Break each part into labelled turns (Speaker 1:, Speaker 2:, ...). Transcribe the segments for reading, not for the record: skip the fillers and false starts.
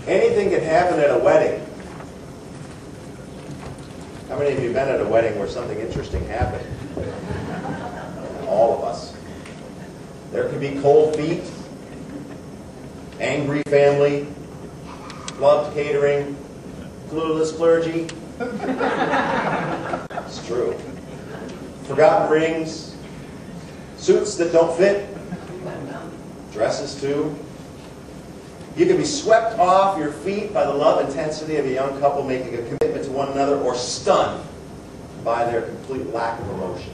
Speaker 1: Anything can happen at a wedding. How many of you have been at a wedding where something interesting happened? All of us. There can be cold feet, angry family, loved catering, clueless clergy. It's true. Forgotten rings, suits that don't fit, dresses too. You can be swept off your feet by the love intensity of a young couple making a commitment to one another, or stunned by their complete lack of emotion.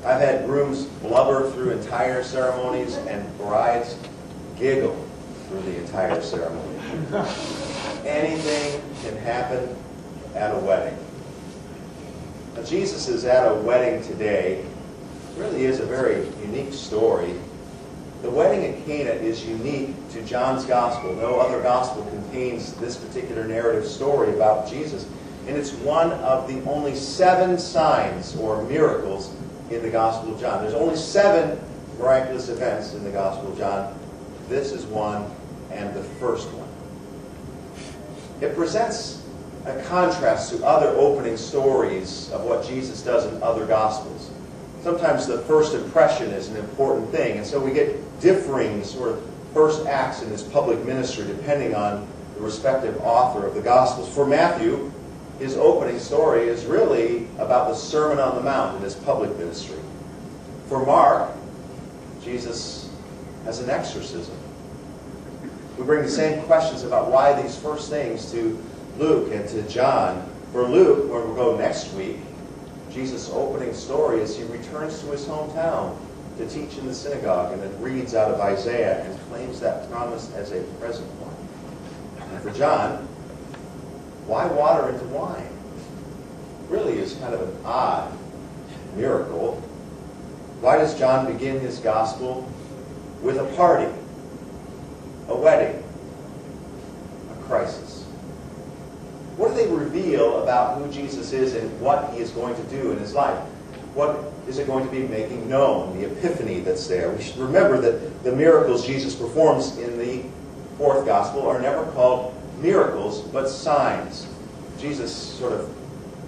Speaker 1: I've had grooms blubber through entire ceremonies and brides giggle through the entire ceremony. Anything can happen at a wedding. Now, Jesus is at a wedding today. It really is a very unique story. The wedding at Cana is unique to John's gospel. No other gospel contains this particular narrative story about Jesus. And it's one of the only 7 signs or miracles in the Gospel of John. There's only 7 miraculous events in the Gospel of John. This is one, and the first one. It presents a contrast to other opening stories of what Jesus does in other Gospels. Sometimes the first impression is an important thing, and so we get differing sort of first acts in his public ministry depending on the respective author of the Gospels. For Matthew, his opening story is really about the Sermon on the Mount in his public ministry. For Mark, Jesus has an exorcism. We bring the same questions about why these first things to Luke and to John. For Luke, where we'll go next week, Jesus' opening story is he returns to his hometown to teach in the synagogue, and then reads out of Isaiah and claims that promise as a present one. And for John, why water into wine? Really is kind of an odd miracle. Why does John begin his gospel with a party, a wedding, a crisis? What do they reveal about who Jesus is and what he is going to do in his life? What is it going to be making known? The epiphany that's there. We should remember that the miracles Jesus performs in the 4th gospel are never called miracles, but signs. Jesus sort of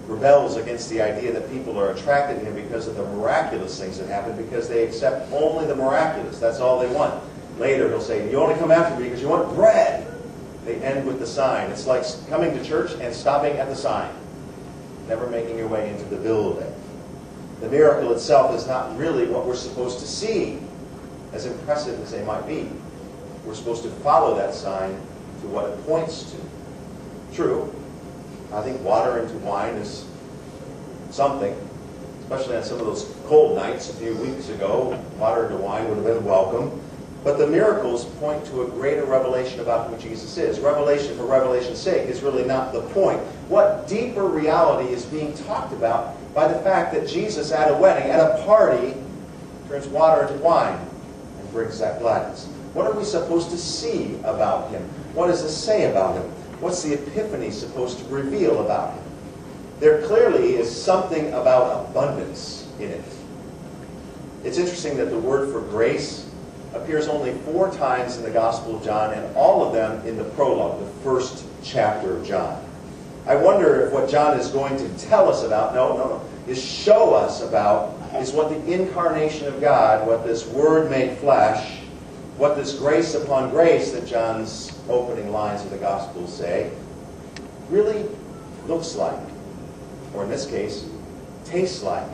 Speaker 1: rebels against the idea that people are attracted to him because of the miraculous things that happen, because they accept only the miraculous. That's all they want. Later he'll say, you only come after me because you want bread. They end with the sign. It's like coming to church and stopping at the sign, never making your way into the building. The miracle itself is not really what we're supposed to see, as impressive as they might be. We're supposed to follow that sign to what it points to. True, I think water into wine is something, especially on some of those cold nights a few weeks ago. Water into wine would have been welcome. But the miracles point to a greater revelation about who Jesus is. Revelation for revelation's sake is really not the point. What deeper reality is being talked about by the fact that Jesus at a wedding, at a party, turns water into wine and brings that gladness? What are we supposed to see about him? What does this say about him? What's the epiphany supposed to reveal about him? There clearly is something about abundance in it. It's interesting that the word for grace appears only 4 times in the Gospel of John, and all of them in the prologue, the first chapter of John. I wonder if what John is going to tell us about, is show us about, is what the incarnation of God, what this Word made flesh, what this grace upon grace that John's opening lines of the Gospel say, really looks like, or in this case, tastes like,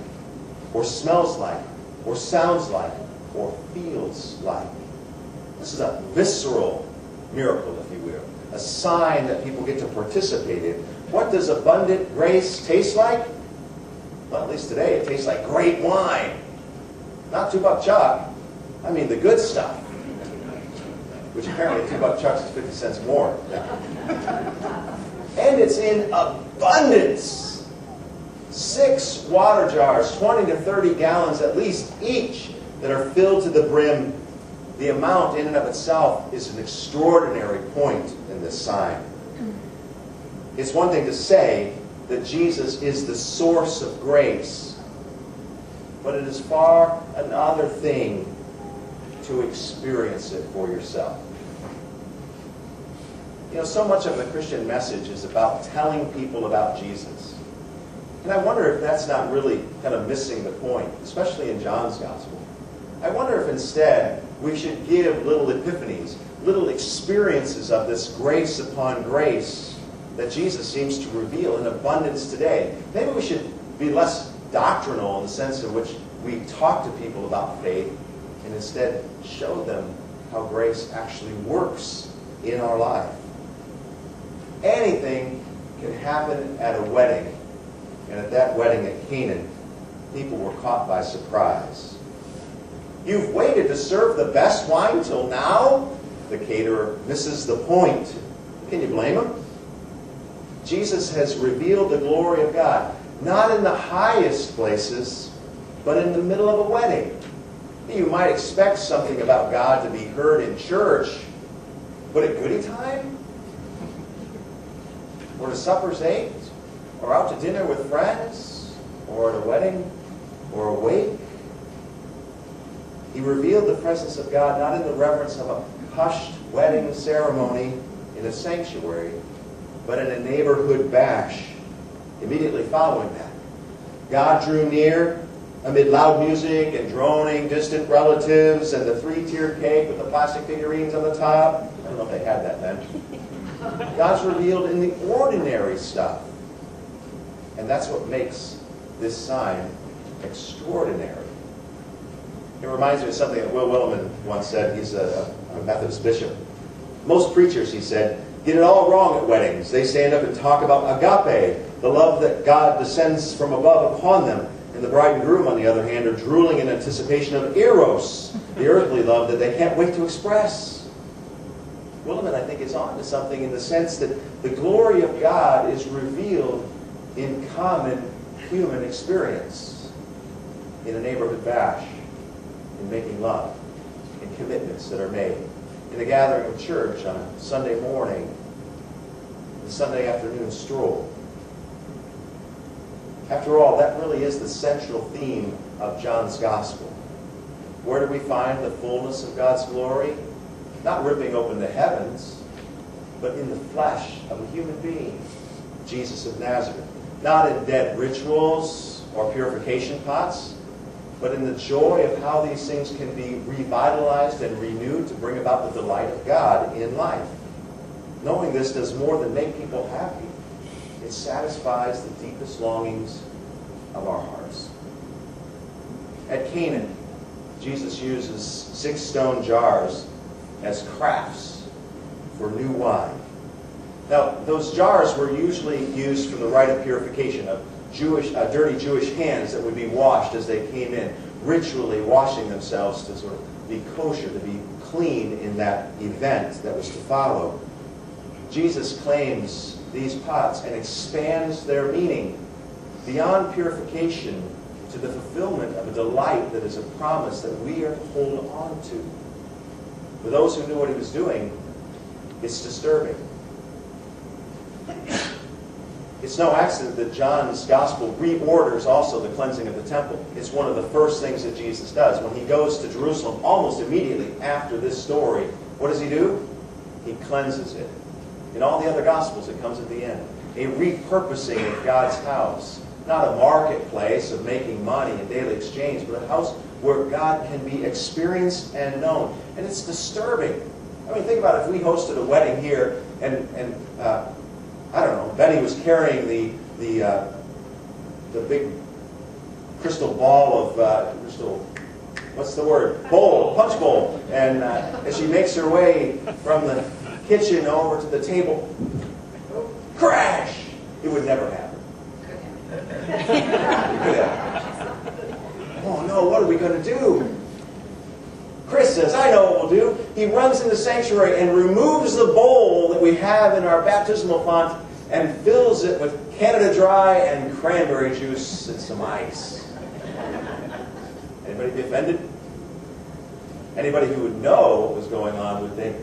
Speaker 1: or smells like, or sounds like, or feels like. This is a visceral miracle, if you will. A sign that people get to participate in. What does abundant grace taste like? Well, at least today it tastes like great wine. Not $2 chuck. I mean the good stuff. Which apparently $2 chucks is 50 cents more. And it's in abundance. 6 water jars, 20 to 30 gallons at least each, that are filled to the brim. The amount in and of itself is an extraordinary point in this sign. It's one thing to say that Jesus is the source of grace, but it is far another thing to experience it for yourself. You know, so much of the Christian message is about telling people about Jesus. And I wonder if that's not really kind of missing the point, especially in John's Gospel. I wonder if instead we should give little epiphanies, little experiences of this grace upon grace that Jesus seems to reveal in abundance today. Maybe we should be less doctrinal in the sense in which we talk to people about faith and instead show them how grace actually works in our life. Anything can happen at a wedding, and at that wedding at Canaan, people were caught by surprise. You've waited to serve the best wine till now? The caterer misses the point. Can you blame him? Jesus has revealed the glory of God, not in the highest places, but in the middle of a wedding. You might expect something about God to be heard in church, but at goodie time? Or to supper's ate? Or out to dinner with friends? Or at a wedding? Or a wake? He revealed the presence of God not in the reverence of a hushed wedding ceremony in a sanctuary, but in a neighborhood bash immediately following that. God drew near amid loud music and droning distant relatives and the three-tiered cake with the plastic figurines on the top. I don't know if they had that then. God's revealed in the ordinary stuff. And that's what makes this sign extraordinary. It reminds me of something that Will Willimon once said. He's a Methodist bishop. Most preachers, he said, get it all wrong at weddings. They stand up and talk about agape, the love that God descends from above upon them. And the bride and groom, on the other hand, are drooling in anticipation of eros, the earthly love that they can't wait to express. Willimon, I think, is on to something in the sense that the glory of God is revealed in common human experience, in a neighborhood bash, in making love, in commitments that are made, in a gathering of church on a Sunday morning, the Sunday afternoon stroll. After all, that really is the central theme of John's Gospel. Where do we find the fullness of God's glory? Not ripping open the heavens, but in the flesh of a human being, Jesus of Nazareth. Not in dead rituals or purification pots, but in the joy of how these things can be revitalized and renewed to bring about the delight of God in life. Knowing this does more than make people happy. It satisfies the deepest longings of our hearts. At Canaan, Jesus uses 6 stone jars as crafts for new wine. Now, those jars were usually used for the rite of purification of dirty Jewish hands that would be washed as they came in, ritually washing themselves to sort of be kosher, to be clean in that event that was to follow. Jesus claims these pots and expands their meaning beyond purification to the fulfillment of a delight that is a promise that we are to hold on to. For those who knew what he was doing, it's disturbing. It's no accident that John's Gospel reorders also the cleansing of the temple. It's one of the first things that Jesus does. When he goes to Jerusalem, almost immediately after this story, what does he do? He cleanses it. In all the other Gospels, it comes at the end. A repurposing of God's house. Not a marketplace of making money and daily exchange, but a house where God can be experienced and known. And it's disturbing. I mean, think about it. If we hosted a wedding here and I don't know, Benny was carrying the big crystal ball of, what's the word? Bowl, punch bowl. And as she makes her way from the kitchen over to the table, crash! It would never happen. It could happen. Oh no, what are we going to do? Chris says, I know what we'll do. He runs in the sanctuary and removes the bowl that we have in our baptismal font and fills it with Canada Dry and cranberry juice and some ice. Anybody be offended? Anybody who would know what was going on would think,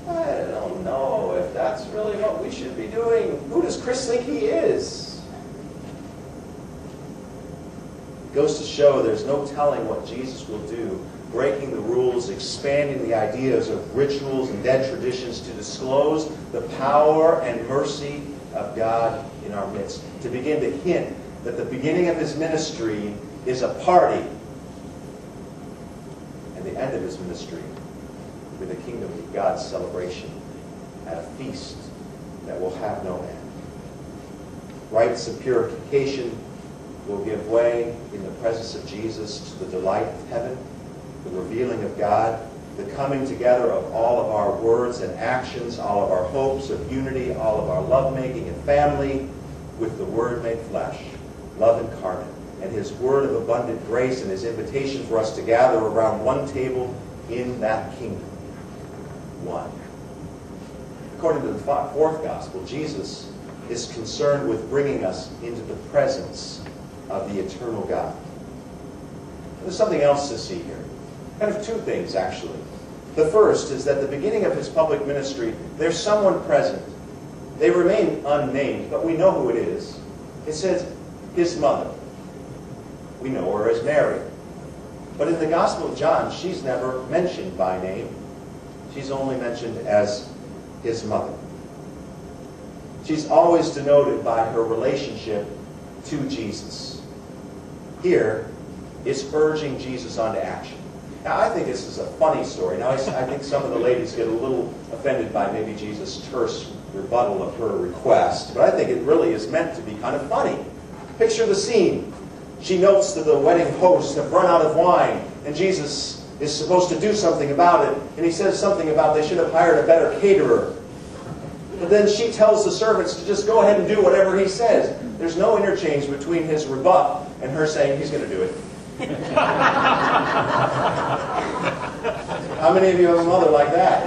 Speaker 1: I don't know if that's really what we should be doing. Who does Chris think he is? Goes to show there's no telling what Jesus will do, breaking the rules, expanding the ideas of rituals and dead traditions to disclose the power and mercy of God in our midst. To begin to hint that the beginning of his ministry is a party, and the end of his ministry with the kingdom of God's celebration at a feast that will have no end. Rites of purification will give way in the presence of Jesus to the delight of heaven, the revealing of God, the coming together of all of our words and actions, all of our hopes of unity, all of our lovemaking and family, with the Word made flesh, love incarnate, and his word of abundant grace and his invitation for us to gather around one table in that kingdom. One. According to the fourth gospel, Jesus is concerned with bringing us into the presence of the eternal God. There's something else to see here. Kind of two things, actually. The first is that at the beginning of his public ministry, there's someone present. They remain unnamed, but we know who it is. It says his mother. We know her as Mary. But in the Gospel of John, she's never mentioned by name. She's only mentioned as his mother. She's always denoted by her relationship to Jesus. Here, it's urging Jesus onto action. Now, I think this is a funny story. Now, I think some of the ladies get a little offended by maybe Jesus' terse rebuttal of her request, but I think it really is meant to be kind of funny. Picture the scene. She notes that the wedding hosts have run out of wine, and Jesus is supposed to do something about it, and he says something about they should have hired a better caterer. But then she tells the servants to just go ahead and do whatever he says. There's no interchange between his rebuff and her saying he's going to do it. How many of you have a mother like that?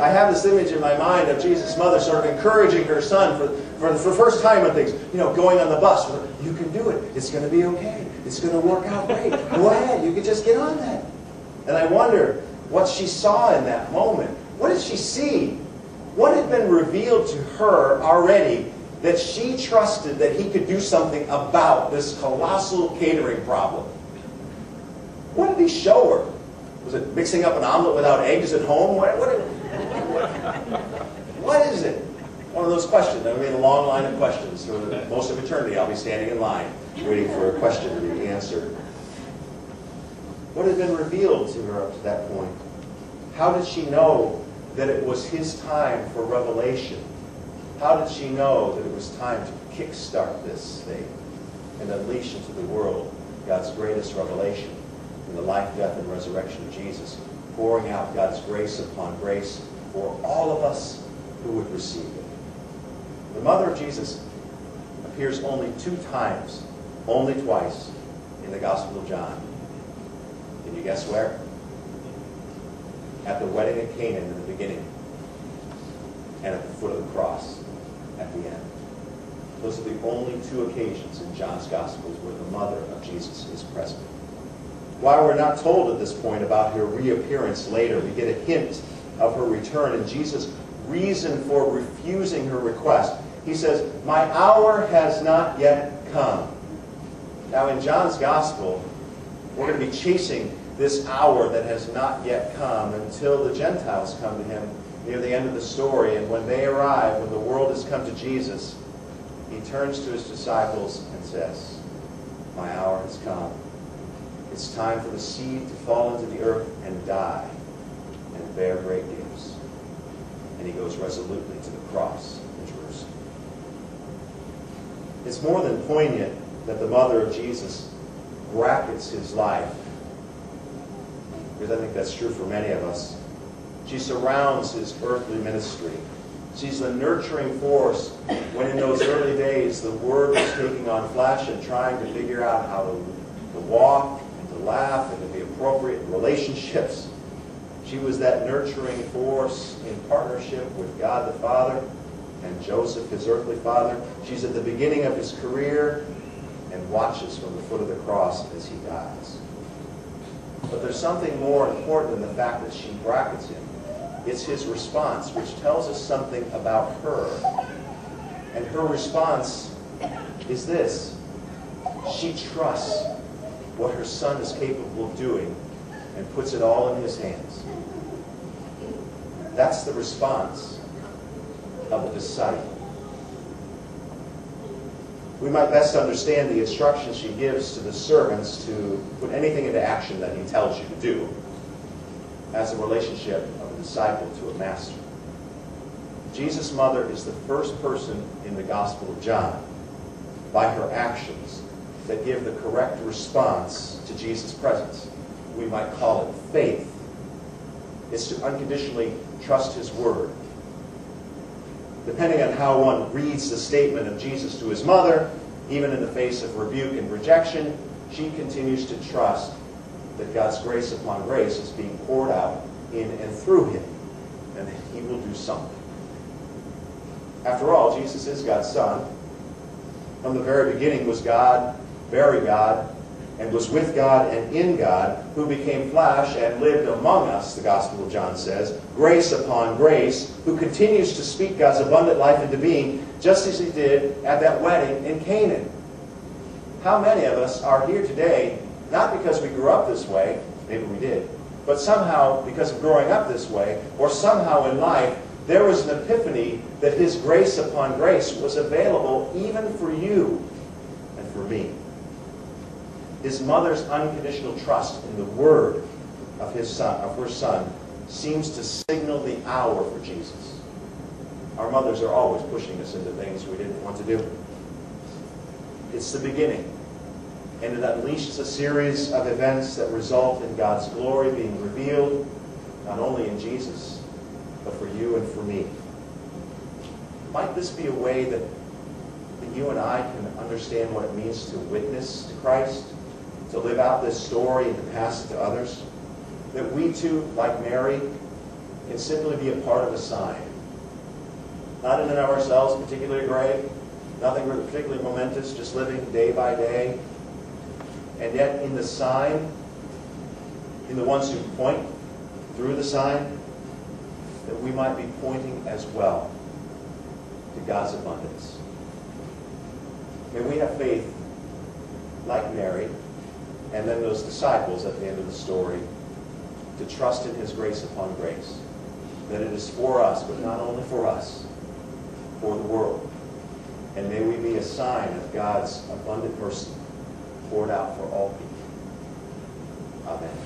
Speaker 1: I have this image in my mind of Jesus' mother sort of encouraging her son for the first time on things. You know, going on the bus. You can do it. It's going to be okay. It's going to work out great. Go ahead. You can just get on that. And I wonder what she saw in that moment. What did she see? What had been revealed to her already that she trusted that he could do something about this colossal catering problem? What did he show her? Was it mixing up an omelet without eggs at home? What is it? One of those questions. I mean, a long line of questions. For most of eternity, I'll be standing in line waiting for a question to be answered. What had been revealed to her up to that point? How did she know that it was his time for revelation? How did she know that it was time to kickstart this thing and unleash into the world God's greatest revelation in the life, death, and resurrection of Jesus, pouring out God's grace upon grace for all of us who would receive it? The mother of Jesus appears only 2 times, only twice, in the Gospel of John. Can you guess where? At the wedding at Canaan in the beginning, and at the foot of the cross at the end. Those are the only 2 occasions in John's Gospels where the mother of Jesus is present. While we're not told at this point about her reappearance later, we get a hint of her return and Jesus' reason for refusing her request. He says, "My hour has not yet come." Now in John's Gospel, we're going to be chasing this hour that has not yet come until the Gentiles come to him near the end of the story. And when they arrive, when the world has come to Jesus, he turns to his disciples and says, "My hour has come. It's time for the seed to fall into the earth and die and bear great gifts." And he goes resolutely to the cross in Jerusalem. It's more than poignant that the mother of Jesus brackets his life, because I think that's true for many of us. She surrounds his earthly ministry. She's the nurturing force when in those early days the Word was taking on flesh and trying to figure out how to walk and to laugh and to be appropriate in relationships. She was that nurturing force in partnership with God the Father and Joseph, his earthly father. She's at the beginning of his career and watches from the foot of the cross as he dies. But there's something more important than the fact that she brackets him. It's his response, which tells us something about her. And her response is this: she trusts what her son is capable of doing and puts it all in his hands. That's the response of a disciple. We might best understand the instructions she gives to the servants to put anything into action that he tells you to do as a relationship of a disciple to a master. Jesus' mother is the first person in the Gospel of John, by her actions, that give the correct response to Jesus' presence. We might call it faith. It's to unconditionally trust his word. Depending on how one reads the statement of Jesus to his mother, even in the face of rebuke and rejection, she continues to trust that God's grace upon grace is being poured out in and through him, and that he will do something. After all, Jesus is God's Son. From the very beginning was God, very God, and was with God and in God, who became flesh and lived among us, the Gospel of John says, grace upon grace, who continues to speak God's abundant life into being, just as he did at that wedding in Canaan. How many of us are here today, not because we grew up this way, maybe we did, but somehow because of growing up this way, or somehow in life, there was an epiphany that his grace upon grace was available even for you and for me. His mother's unconditional trust in the word of her son, seems to signal the hour for Jesus. Our mothers are always pushing us into things we didn't want to do. It's the beginning, and it unleashes a series of events that result in God's glory being revealed, not only in Jesus, but for you and for me. Might this be a way that you and I can understand what it means to witness to Christ, to live out this story and to pass it to others? That we too, like Mary, can simply be a part of a sign. Not in and of ourselves particularly great, nothing particularly momentous, just living day by day. And yet in the sign, in the ones who point through the sign, that we might be pointing as well to God's abundance. May we have faith like Mary, and then those disciples at the end of the story, to trust in his grace upon grace. That it is for us, but not only for us, for the world. And may we be a sign of God's abundant mercy poured out for all people. Amen.